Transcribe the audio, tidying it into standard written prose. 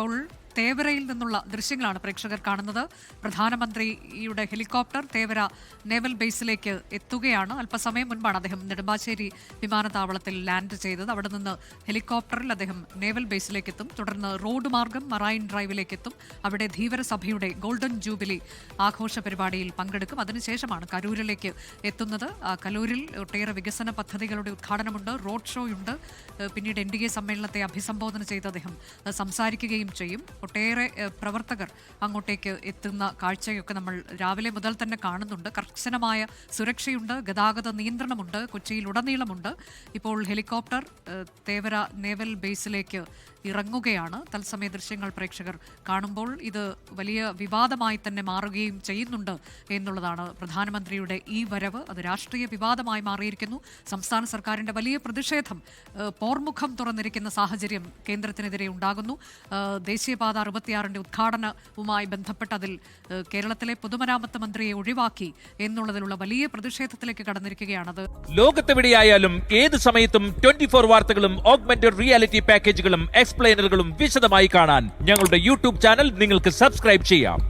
ഇപ്പോൾ തേവരയിൽ നിന്നുള്ള ദൃശ്യങ്ങളാണ് പ്രേക്ഷകർ കാണുന്നത്. പ്രധാനമന്ത്രിയുടെ ഹെലികോപ്റ്റർ തേവര നേവൽ ബേസിലേക്ക് എത്തുകയാണ്. അല്പസമയം മുൻപാണ് അദ്ദേഹം നെടുമ്പാശ്ശേരി വിമാനത്താവളത്തിൽ ലാൻഡ് ചെയ്തത്. അവിടെ നിന്ന് ഹെലികോപ്റ്ററിൽ അദ്ദേഹം നേവൽ ബേസിലേക്ക് എത്തും. തുടർന്ന് റോഡ് മാർഗം മറൈൻ ഡ്രൈവിലേക്ക് എത്തും. അവിടെ ധീവരസഭയുടെ ഗോൾഡൻ ജൂബിലി ആഘോഷ പരിപാടിയിൽ പങ്കെടുക്കും. അതിനുശേഷമാണ് കരൂരിലേക്ക് എത്തുന്നത്. കലൂരിൽ ഒട്ടേറെ വികസന പദ്ധതികളുടെ ഉദ്ഘാടനമുണ്ട്, റോഡ് ഷോയുണ്ട്. പിന്നീട് NDA സമ്മേളനത്തെ അഭിസംബോധന ചെയ്ത് അദ്ദേഹം സംസാരിക്കുകയും ചെയ്യും. ഒട്ടേറെ പ്രവർത്തകർ അങ്ങോട്ടേക്ക് എത്തുന്ന കാഴ്ചയൊക്കെ നമ്മൾ രാവിലെ മുതൽ തന്നെ കാണുന്നുണ്ട്. കർശനമായ സുരക്ഷയുണ്ട്, ഗതാഗത നിയന്ത്രണമുണ്ട്, കൊച്ചിയിലുടനീളമുണ്ട്. ഇപ്പോൾ ഹെലികോപ്റ്റർ തേവര നേവൽ ബേസിലേക്ക് ഇറങ്ങുകയാണ്. തത്സമയ ദൃശ്യങ്ങൾ പ്രേക്ഷകർ കാണുമ്പോൾ ഇത് വലിയ വിവാദമായി തന്നെ മാറുകയും ചെയ്യുന്നുണ്ട് എന്നുള്ളതാണ്. പ്രധാനമന്ത്രിയുടെ ഈ വരവ് അത് രാഷ്ട്രീയ വിവാദമായി മാറിയിരിക്കുന്നു. സംസ്ഥാന സർക്കാരിൻ്റെ വലിയ പ്രതിഷേധം പോർമുഖം തുറന്നിരിക്കുന്ന സാഹചര്യം കേന്ദ്രത്തിനെതിരെ ഉണ്ടാകുന്നു. ദേശീയപാത 66ന്റെ ഉദ്ഘാടനവുമായി ബന്ധപ്പെട്ട് അതിൽ കേരളത്തിലെ പൊതുമരാമത്ത് മന്ത്രിയെ ഒഴിവാക്കി എന്നുള്ളതിലുള്ള വലിയ പ്രതിഷേധത്തിലേക്ക് കടന്നിരിക്കുകയാണത്. ലോകത്തെവിടെയായാലും ഏത് സമയത്തും 24 വാർത്തകളും ഓഗ്മെന്റഡ് റിയാലിറ്റി പാക്കേജുകളും എക്സ്പ്ലെയിനറുകളും വിശദമായി കാണാൻ ഞങ്ങളുടെ യൂട്യൂബ് ചാനൽ നിങ്ങൾക്ക് സബ്സ്ക്രൈബ് ചെയ്യാം.